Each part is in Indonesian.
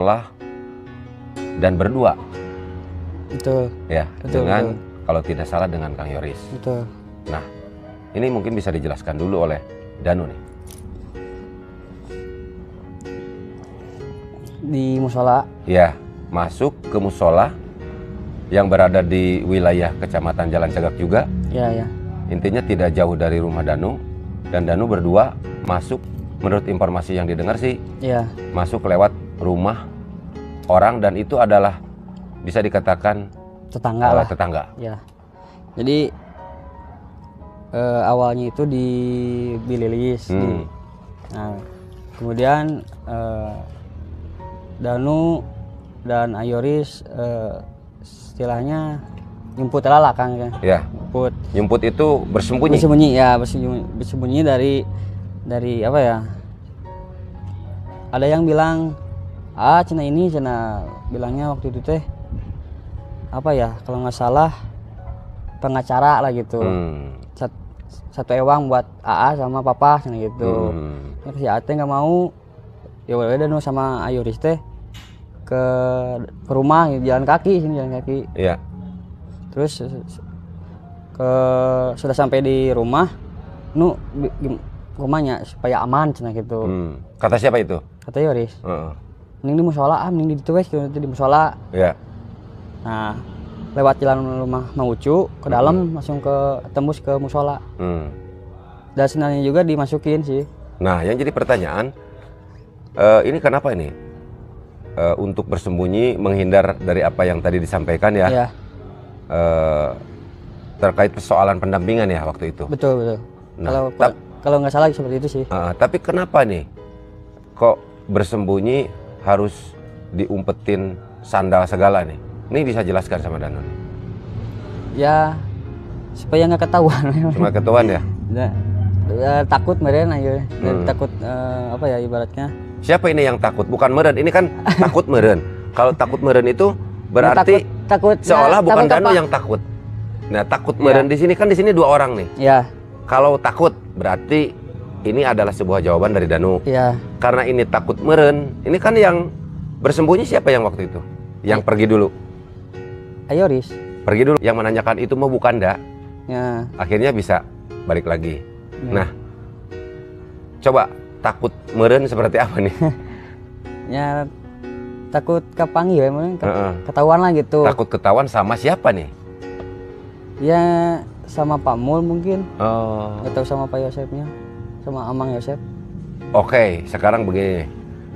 sekolah dan berdua. Betul. Ya, Betul, dengan betul. kalau tidak salah dengan Kang Yoris. Betul. Nah, ini mungkin bisa dijelaskan dulu oleh Danu nih. Di musola. Ya, masuk ke musola yang berada di wilayah Kecamatan Jalan Cagak juga. Ya. Intinya tidak jauh dari rumah Danu, dan Danu berdua masuk, menurut informasi yang didengar sih, Ya. masuk lewat rumah orang, dan itu adalah bisa dikatakan Tetangga lah. tetangga. Ya. Jadi awalnya itu di Bililis. Nah, kemudian Danu dan Ayoris istilahnya nyumput lah Kang ya. Ya. Nyumput. Nyumput itu bersembunyi. Bersembunyi ya, bersembunyi dari apa ya? Ada yang bilang, cina ini, cina bilangnya waktu itu teh apa ya? Kalau nggak salah pengacara lah gitu. Satu ewang buat AA sama papa cina gitu. Terus si Ate nggak mau, ya udah Danu sama Ayoris teh ke rumah jalan kaki. Iya. Terus sudah sampai di rumah, rumahnya supaya aman cina gitu. Kata siapa itu? Kata Yoris. Mending di musola, mending di ditu wes di musola. Iya. Nah, lewat jalan rumah Mang Ucu ke dalam langsung tembus ke musola. Dan senarnya juga dimasukin sih. Nah, yang jadi pertanyaan, ini kenapa ini? Untuk bersembunyi, menghindar dari apa yang tadi disampaikan ya. Iya. Terkait persoalan pendampingan ya waktu itu. Betul. Nah, kalau nggak salah seperti itu sih. Tapi kenapa nih kok bersembunyi harus diumpetin sandal segala nih? Ini bisa jelaskan sama Danu nih. Ya supaya nggak ketahuan. Cuma ketahuan ya? Takut meren aja. Takut apa ya ibaratnya? Siapa ini yang takut? Bukan meren. Ini kan takut meren. Kalau takut meren itu berarti takut seolah bukan takut Danu apa? yang takut. Nah, takut meren di sini kan, di sini dua orang nih. Iya. Kalau takut berarti ini adalah sebuah jawaban dari Danu. Iya. Karena ini takut meren, ini kan yang bersembunyi siapa yang waktu itu? Yang pergi dulu. Ayoris. Pergi dulu. Yang menanyakan itu mau bukan dak. Ya. Akhirnya bisa balik lagi. Ya. Nah, coba takut meren seperti apa nih? Ya takut kepanggil ya, ketahuan lah gitu. Takut ketahuan sama siapa nih? Ya sama Pak Mul mungkin. Atau Atau sama Pak Yosepnya, sama Amang Yosep. Oke, sekarang begini.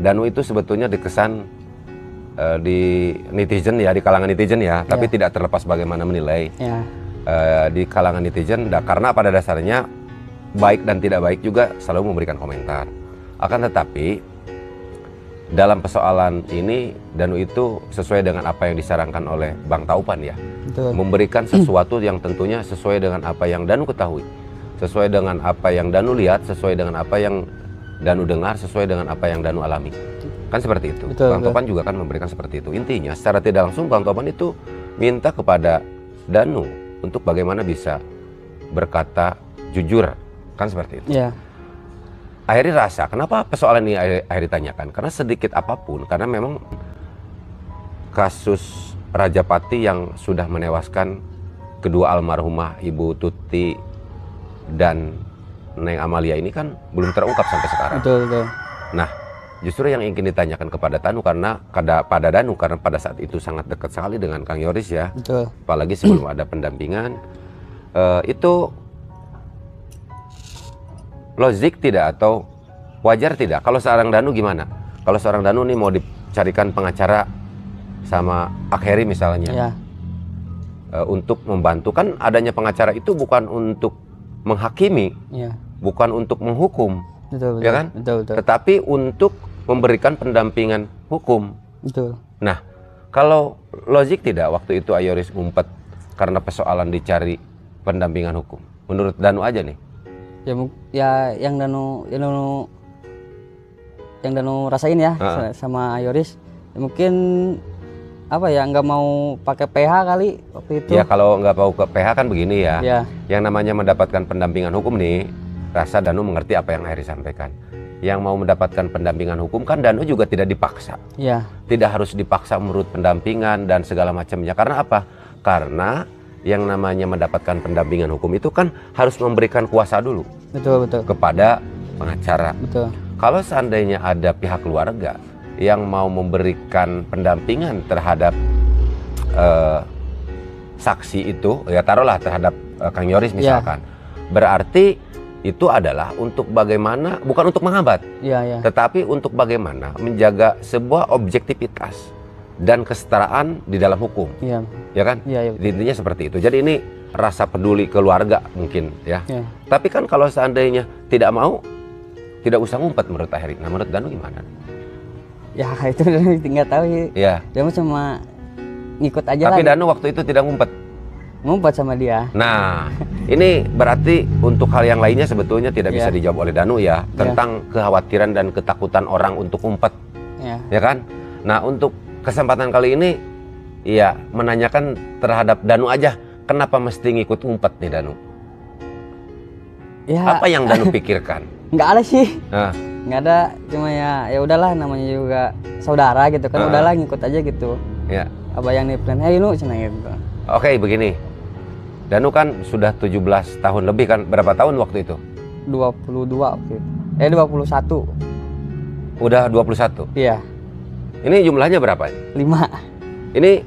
Danu itu sebetulnya dikesan di netizen ya, di kalangan netizen ya, tapi tidak terlepas bagaimana menilai. Ya. Di kalangan netizen, karena pada dasarnya baik dan tidak baik juga selalu memberikan komentar. Akan tetapi dalam persoalan ini Danu itu sesuai dengan apa yang disarankan oleh Bang Taupan ya. Betul. Memberikan sesuatu yang tentunya sesuai dengan apa yang Danu ketahui, sesuai dengan apa yang Danu lihat, sesuai dengan apa yang Danu dengar, sesuai dengan apa yang Danu alami. Kan seperti itu. Betul, Bang Taupan juga kan memberikan seperti itu. Intinya secara tidak langsung Bang Taupan itu minta kepada Danu untuk bagaimana bisa berkata jujur. Kan seperti itu. Ya. Akhirnya rasa, kenapa persoalan ini akhirnya ditanyakan? Karena sedikit apapun, karena memang kasus Rajapati yang sudah menewaskan kedua almarhumah Ibu Tuti dan Neng Amalia ini kan belum terungkap sampai sekarang. Betul. Nah, justru yang ingin ditanyakan kepada Danu karena pada saat itu sangat dekat sekali dengan Kang Yoris ya. Betul. Apalagi sebelum ada pendampingan, itu logik tidak atau wajar tidak? Kalau seorang Danu gimana? Kalau seorang Danu nih mau dicarikan pengacara sama Akheri misalnya, Ya. Untuk membantu, kan adanya pengacara itu bukan untuk menghakimi, Ya. bukan untuk menghukum, Betul. ya kan? Betul. Tetapi untuk memberikan pendampingan hukum. Betul. Nah, kalau logik tidak waktu itu Ayoris ngumpet karena persoalan dicari pendampingan hukum? Menurut Danu aja nih. Ya yang Danu rasain ya sama Ayoris, ya mungkin apa ya, nggak mau pakai PH kali waktu itu. Ya kalau nggak mau ke PH kan begini ya. Ya. Yang namanya mendapatkan pendampingan hukum nih, rasa Danu mengerti apa yang Akheri sampaikan. yang mau mendapatkan pendampingan hukum kan Danu juga tidak dipaksa. Iya. Tidak harus dipaksa menurut pendampingan dan segala macamnya. Karena apa? Karena yang namanya mendapatkan pendampingan hukum itu kan harus memberikan kuasa dulu. Betul, betul. Kepada pengacara. Betul. Kalau seandainya ada pihak keluarga yang mau memberikan pendampingan terhadap saksi itu, ya taruhlah terhadap Kang Yoris misalkan, berarti itu adalah untuk bagaimana, bukan untuk menghambat, tetapi untuk bagaimana menjaga sebuah objektivitas dan kesetaraan di dalam hukum, ya kan? Intinya seperti itu. Jadi ini rasa peduli keluarga mungkin, ya. Tapi kan kalau seandainya tidak mau, tidak usah ngumpet menurut Teh Heri. Nah, menurut Danu gimana? Ya itu nggak tahu sih. Iya. Dia cuma ngikut aja. Tapi lah. Danu waktu itu tidak ngumpet. Ngumpet sama dia. Nah, ini berarti untuk hal yang lainnya sebetulnya tidak bisa dijawab oleh Danu ya, tentang kekhawatiran dan ketakutan orang untuk ngumpet. Ya kan? Nah, untuk kesempatan kali ini ya menanyakan terhadap Danu aja, kenapa mesti ngikut ngumpet nih Danu? Ya. Apa yang Danu pikirkan? Nggak ada sih. Nggak ada, cuma ya udahlah, namanya juga saudara gitu kan, udahlah ngikut aja gitu. Ya. Apa yang diplan, nu cina gitu. Oke, begini. Danu kan sudah 17 tahun lebih kan, berapa tahun waktu itu? 22 waktu itu. 21. Udah 21? Iya. Ini jumlahnya berapa? 5. Ini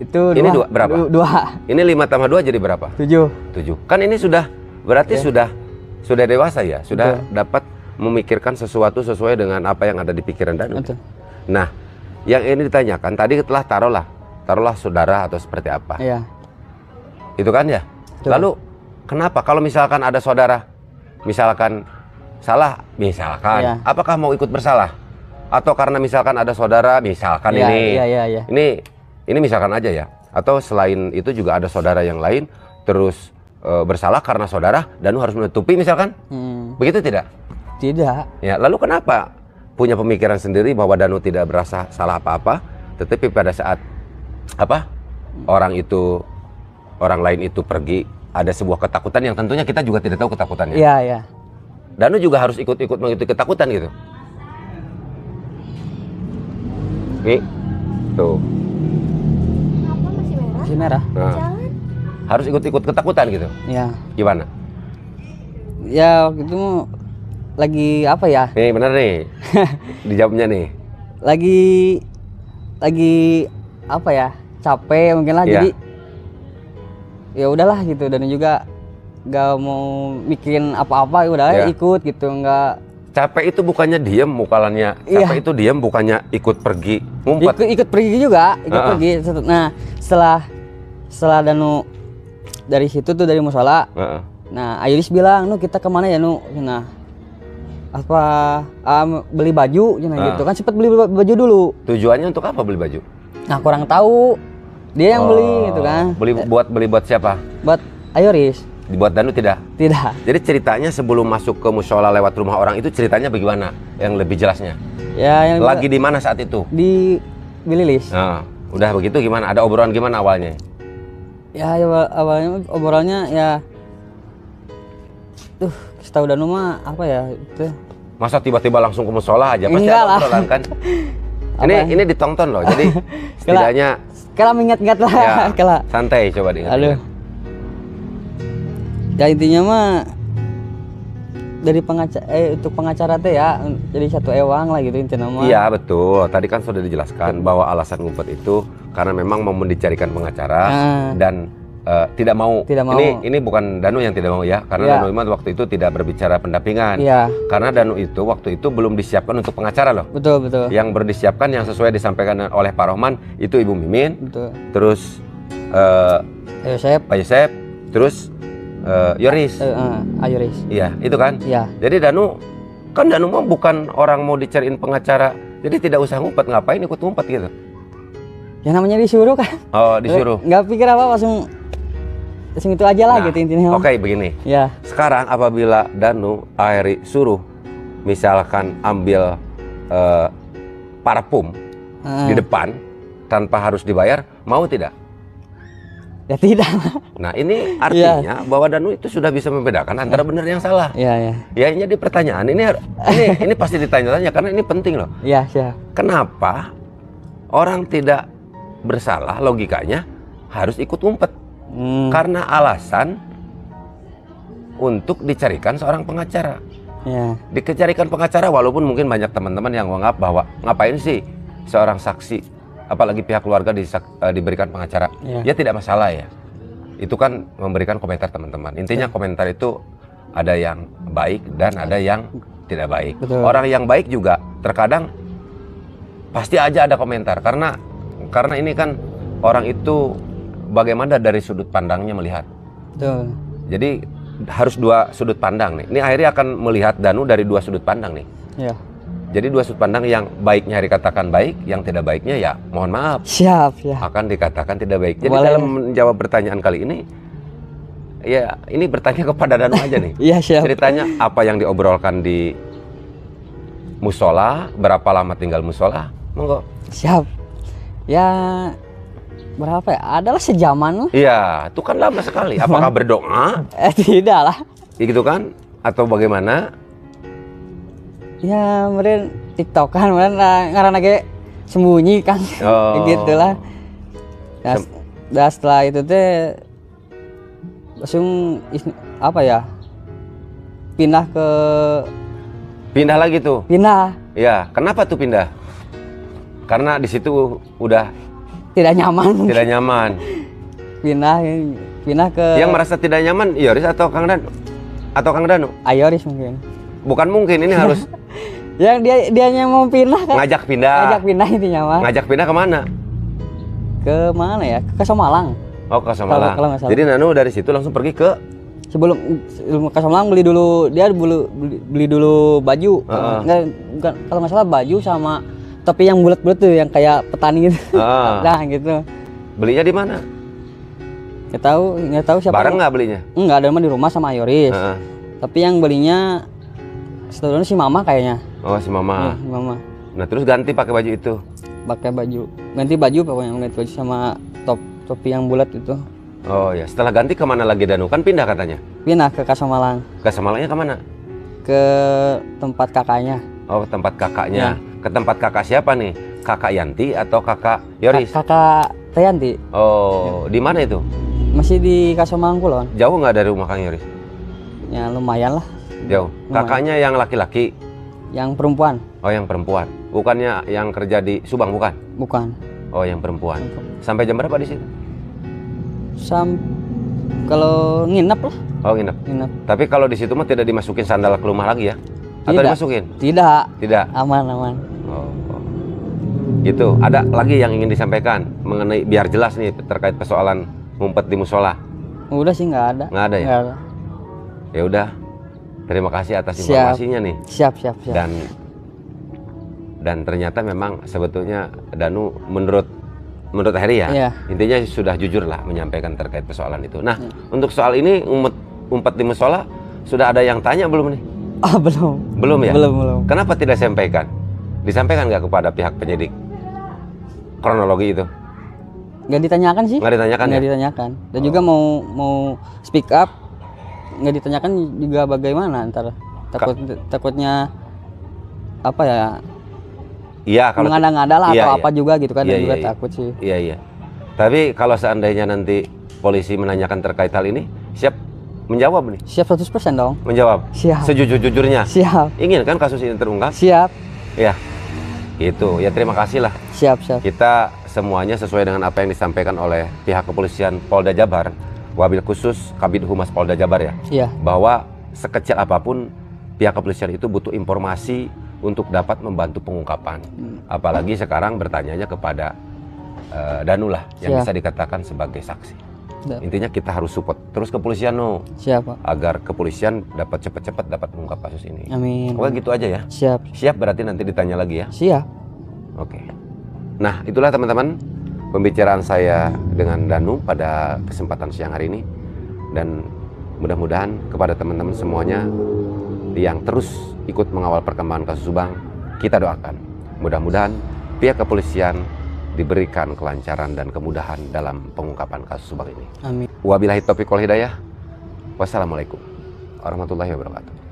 itu ini berapa? 2. Ini 5 tambah 2 jadi berapa? 7. Kan ini sudah, berarti sudah dewasa ya, sudah dapat memikirkan sesuatu sesuai dengan apa yang ada di pikiran Danu. Nah, yang ini ditanyakan tadi telah taruhlah saudara atau seperti apa. Iya. Itu kan ya. Lalu kenapa kalau misalkan ada saudara, misalkan salah, misalkan, apakah mau ikut bersalah? Atau karena misalkan ada saudara, misalkan ini misalkan aja ya. Atau selain itu juga ada saudara yang lain terus bersalah karena saudara, Danu harus menutupi misalkan, begitu tidak? Tidak. Ya, lalu kenapa punya pemikiran sendiri bahwa Danu tidak berasa salah apa-apa, tetapi pada saat orang lain itu pergi, ada sebuah ketakutan yang tentunya kita juga tidak tahu ketakutannya. Iya. Danu juga harus ikut-ikut mengikuti ketakutan gitu. Nih, tuh. Apa masih merah? Masih merah. Nah, harus ikut-ikut ketakutan gitu. Iya. Gimana? Ya waktu itu lagi apa ya? Nih bener nih. Dijawabnya nih. Lagi apa ya? Capek mungkin lah, jadi ya udahlah gitu, dan juga nggak mau mikirin apa-apa, udah ikut gitu, nggak. Capek itu bukannya diem mukalannya, capek itu diem bukannya ikut pergi ngumpet. Ikut pergi juga, pergi. Nah setelah Danu dari situ tuh, dari musola, nah Ayuris bilang, kita kemana ya nah beli baju gitu kan, sempet beli baju dulu. Tujuannya untuk apa beli baju? Nah kurang tahu, dia yang beli gitu kan. Beli buat siapa? Buat Ayuris. Dibuat Danu tidak? Tidak. Jadi ceritanya sebelum masuk ke musola lewat rumah orang itu ceritanya bagaimana? Yang lebih jelasnya? Ya, yang lagi di mana saat itu? Di Bililis. Nah, udah begitu gimana? Ada obrolan gimana awalnya? Ya awalnya obrolannya ya, setahu Danu mah apa ya itu. Masa tiba-tiba langsung ke musola aja? Pasti enggak ada obrolan kan? Ini ditonton loh, jadi setidaknya. Kalau mengingat-ingat lah. Ya, santai coba diingat. Aduh. Ya intinya mah dari untuk pengacara teh ya, jadi satu ewang lah gitu intinya mah. Iya betul, tadi kan sudah dijelaskan bahwa alasan ngumpet itu karena memang mau dicarikan pengacara dan tidak mau. Ini bukan Danu yang tidak mau ya, karena Danu Iman waktu itu tidak berbicara pendampingan. Karena Danu itu waktu itu belum disiapkan untuk pengacara loh. Betul. Yang baru disiapkan yang sesuai disampaikan oleh Pak Rohman itu Ibu Mimin. Betul. Terus Pak Yosep, terus Yoris. Yoris. Iya, itu kan? Iya. Jadi Danu mah bukan orang mau dicariin pengacara. Jadi tidak usah ngumpet, ngapain ikut ngumpet gitu. Ya namanya disuruh kan. Oh, disuruh. Nggak pikir apa, langsung itu aja lah gitu intinya. Oke, begini. Ya. Sekarang apabila Danu Aheri suruh misalkan ambil parfum di depan tanpa harus dibayar, mau tidak? Ya tidak. Nah ini artinya bahwa Danu itu sudah bisa membedakan antara benar yang salah. Iya, iya. Ya ini jadi pertanyaan ini pasti ditanya-tanya karena ini penting loh. Iya, siap. Kenapa orang tidak bersalah logikanya harus ikut ngumpet? Karena alasan untuk dicarikan seorang pengacara. Iya. Dicarikan pengacara walaupun mungkin banyak teman-teman yang menganggap bahwa ngapain sih seorang saksi apalagi pihak keluarga diberikan pengacara. Ya tidak masalah ya. Itu kan memberikan komentar teman-teman. Intinya komentar itu ada yang baik dan ada yang tidak baik. Betul. Orang yang baik juga terkadang pasti aja ada komentar karena ini kan orang itu bagaimana dari sudut pandangnya melihat. Betul. Jadi harus dua sudut pandang nih. Ini akhirnya akan melihat Danu dari dua sudut pandang nih. Iya. Jadi dua sudut pandang, yang baiknya dikatakan baik, yang tidak baiknya ya mohon maaf Siap, ya. akan dikatakan tidak baik. Jadi Boleh. dalam menjawab pertanyaan kali ini, ya ini bertanya kepada Danu aja nih. Iya, siap. Ceritanya apa yang diobrolkan di musola, berapa lama tinggal musola, monggo. Siap. Ya berapa ya? Adalah sejaman lah. Iya, itu kan lama sekali. Apakah berdoa? Tidak lah. Ya gitu kan? Atau bagaimana? Ya meren TikTokan meren ngaran lagi sembunyi kan. Oh. Gitulah. Dah setelah itu teh langsung apa ya? Pindah Pindah lagi tuh. pindah. Ya, kenapa tuh pindah? Karena di situ udah Tidak nyaman. tidak nyaman. Pindah ke Yang merasa tidak nyaman, Yoris atau Kang Danu? Atau Kang Danu? Ayoris mungkin. Bukan mungkin, ini harus Yang dianya mau pindah kan. ngajak pindah. Ngajak pindah intinya mah. Ngajak pindah kemana? Ke mana ya? Ke Somalang. Oh, ke Somalang. Kalau nggak salah. Jadi Nanu dari situ langsung pergi ke Sebelum ke Somalang beli dulu beli dulu baju. Enggak, bukan, kalau nggak salah baju sama topi yang bulat-bulat tuh yang kayak petani gitu. Nah, gitu. Belinya di mana? Nggak tahu siapa. Bareng nggak belinya? Enggak, ada mah di rumah sama Ayoris. Heeh. Tapi yang belinya setelahnya si Mama kayaknya. Oh, si Mama. Iya, si Mama. Nah, terus ganti pakai baju itu. Pakai baju. Ganti baju pokoknya, ganti baju sama topi yang bulat itu. Oh ya, setelah ganti kemana lagi Danu? Kan pindah katanya. Pindah ke Kasomalang. Ke Somalangnya kemana? Ke tempat kakaknya. Oh, tempat kakaknya. Ya. Ke tempat kakak siapa nih? Kakak Yanti atau kakak Yoris? Kakak Tayanti. Oh, di mana itu? Masih di Kasomalang Kulon. Jauh nggak dari rumah Kang Yoris? Ya lumayan lah. Jauh. Kakaknya yang laki-laki? Yang perempuan? Oh, yang perempuan. Bukannya yang kerja di Subang, bukan? Bukan. Oh, yang perempuan. Sampai jam berapa di situ? Kalau nginep lah. Oh, nginep. Tapi kalau di situ mah tidak dimasukin sandal ke rumah lagi ya? Atau Tidak. dimasukin? Tidak. Tidak. Aman. Oh. Gitu. Ada lagi yang ingin disampaikan mengenai biar jelas nih terkait persoalan ngumpet di musola? Udah sih nggak ada. Nggak ada ya? Nggak ada. Ya udah. Terima kasih atas informasinya nih. Siap. Dan ternyata memang sebetulnya Danu menurut Heri ya, Iya. intinya sudah jujur lah menyampaikan terkait persoalan itu. Nah, untuk soal ini umpet di musola sudah ada yang tanya belum nih? Oh, belum. Belum ya? Belum. Kenapa tidak disampaikan? Disampaikan nggak kepada pihak penyidik? Kronologi itu? Nggak ditanyakan sih. Nggak ditanyakan Nggak ya? ditanyakan. Dan juga mau speak up, nggak ditanyakan juga bagaimana ntar. Takutnya apa ya? Iya, kalau mengada-ngada lah iya, atau iya. apa juga gitu kan. Iya, Dan juga iya. takut sih. Iya. Tapi kalau seandainya nanti polisi menanyakan terkait hal ini, siap menjawab nih? Siap 100% dong. Menjawab? Siap. Sejujur-jujurnya? Siap. Ingin kan kasus ini terungkap? Siap. Ya, itu. Ya terima kasih lah. Siap. Kita semuanya sesuai dengan apa yang disampaikan oleh pihak kepolisian Polda Jabar, wabil khusus Kabid Humas Polda Jabar ya, Iya. bahwa sekecil apapun pihak kepolisian itu butuh informasi untuk dapat membantu pengungkapan. Apalagi sekarang bertanyanya kepada Danu lah yang Siap. bisa dikatakan sebagai saksi. Siap. Intinya kita harus support terus kepolisian Siap, Pak. agar kepolisian dapat cepat-cepat dapat mengungkap kasus ini. Amin. Oke, gitu aja ya. Siap. Siap berarti nanti ditanya lagi ya. Siap. Oke. Nah, itulah teman-teman pembicaraan saya dengan Danu pada kesempatan siang hari ini, dan mudah-mudahan kepada teman-teman semuanya yang terus ikut mengawal perkembangan kasus Subang, kita doakan mudah-mudahan pihak kepolisian diberikan kelancaran dan kemudahan dalam pengungkapan kasus Subang ini. Amin. Wabillahi taufiq wal hidayah. Wassalamualaikum warahmatullahi wabarakatuh.